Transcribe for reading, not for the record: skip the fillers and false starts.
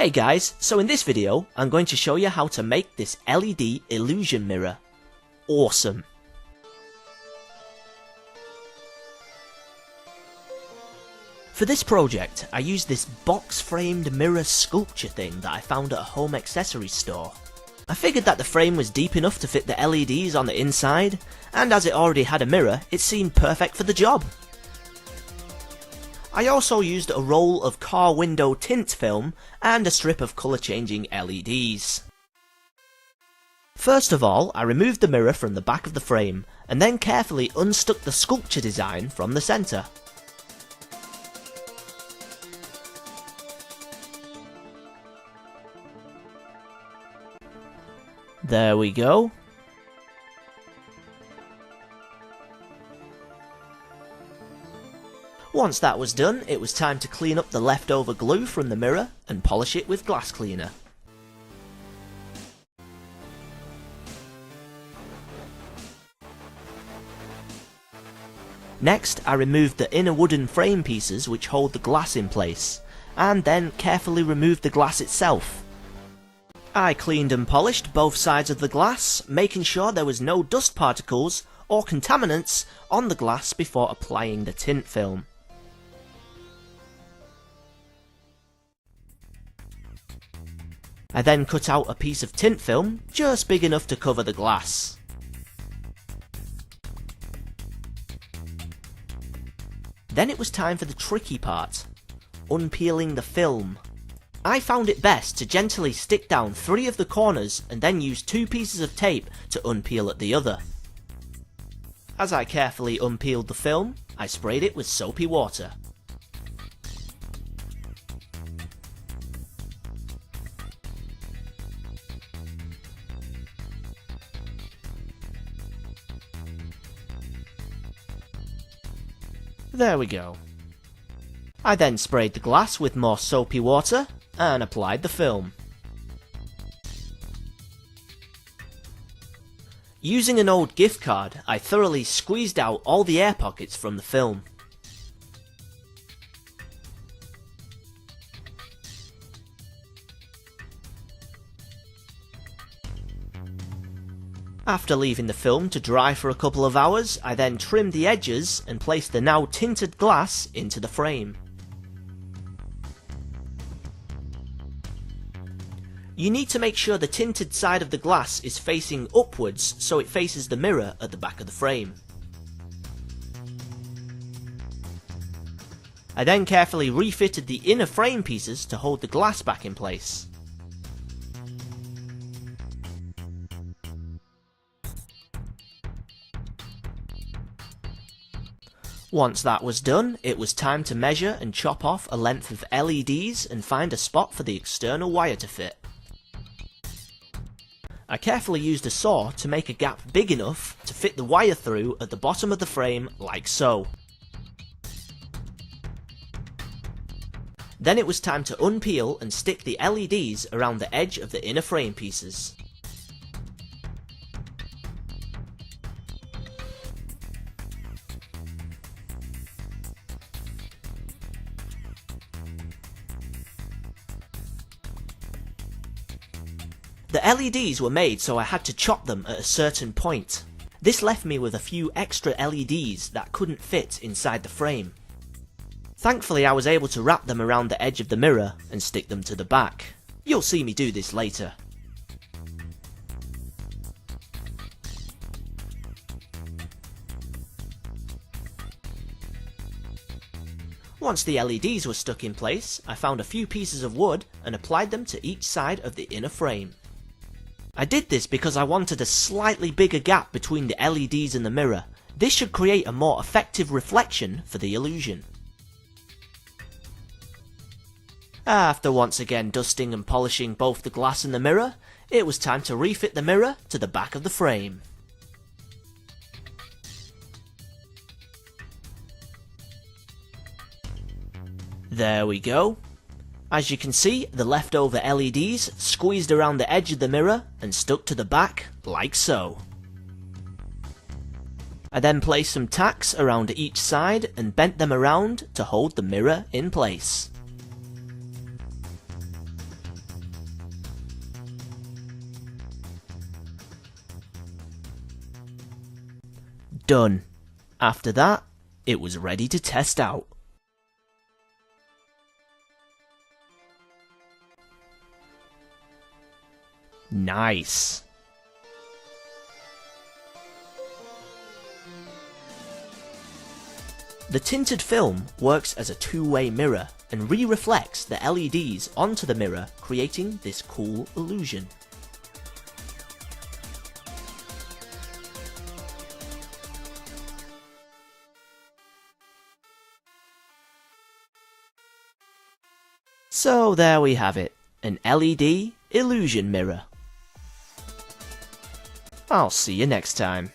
Hey guys, so in this video, I'm going to show you how to make this LED illusion mirror. Awesome! For this project, I used this box-framed mirror sculpture thing that I found at a home accessories store. I figured that the frame was deep enough to fit the LEDs on the inside, and as it already had a mirror, it seemed perfect for the job. I also used a roll of car window tint film and a strip of colour changing LEDs. First of all, I removed the mirror from the back of the frame and then carefully unstuck the sculpture design from the centre. There we go. Once that was done, it was time to clean up the leftover glue from the mirror and polish it with glass cleaner. Next, I removed the inner wooden frame pieces which hold the glass in place, and then carefully removed the glass itself. I cleaned and polished both sides of the glass, making sure there was no dust particles or contaminants on the glass before applying the tint film. I then cut out a piece of tint film, just big enough to cover the glass. Then it was time for the tricky part, unpeeling the film. I found it best to gently stick down 3 of the corners and then use 2 pieces of tape to unpeel at the other. As I carefully unpeeled the film, I sprayed it with soapy water. There we go. I then sprayed the glass with more soapy water and applied the film. Using an old gift card, I thoroughly squeezed out all the air pockets from the film. After leaving the film to dry for a couple of hours, I then trimmed the edges and placed the now tinted glass into the frame. You need to make sure the tinted side of the glass is facing upwards so it faces the mirror at the back of the frame. I then carefully refitted the inner frame pieces to hold the glass back in place. Once that was done, it was time to measure and chop off a length of LEDs and find a spot for the external wire to fit. I carefully used a saw to make a gap big enough to fit the wire through at the bottom of the frame like so. Then it was time to unpeel and stick the LEDs around the edge of the inner frame pieces. The LEDs were made so I had to chop them at a certain point. This left me with a few extra LEDs that couldn't fit inside the frame. Thankfully I was able to wrap them around the edge of the mirror and stick them to the back. You'll see me do this later. Once the LEDs were stuck in place, I found a few pieces of wood and applied them to each side of the inner frame. I did this because I wanted a slightly bigger gap between the LEDs and the mirror. This should create a more effective reflection for the illusion. After once again dusting and polishing both the glass and the mirror, it was time to refit the mirror to the back of the frame. There we go. As you can see, the leftover LEDs squeezed around the edge of the mirror and stuck to the back, like so. I then placed some tacks around each side and bent them around to hold the mirror in place. Done. After that, it was ready to test out. Nice. The tinted film works as a two-way mirror and re-reflects the LEDs onto the mirror, creating this cool illusion. So there we have it, an LED illusion mirror. I'll see you next time.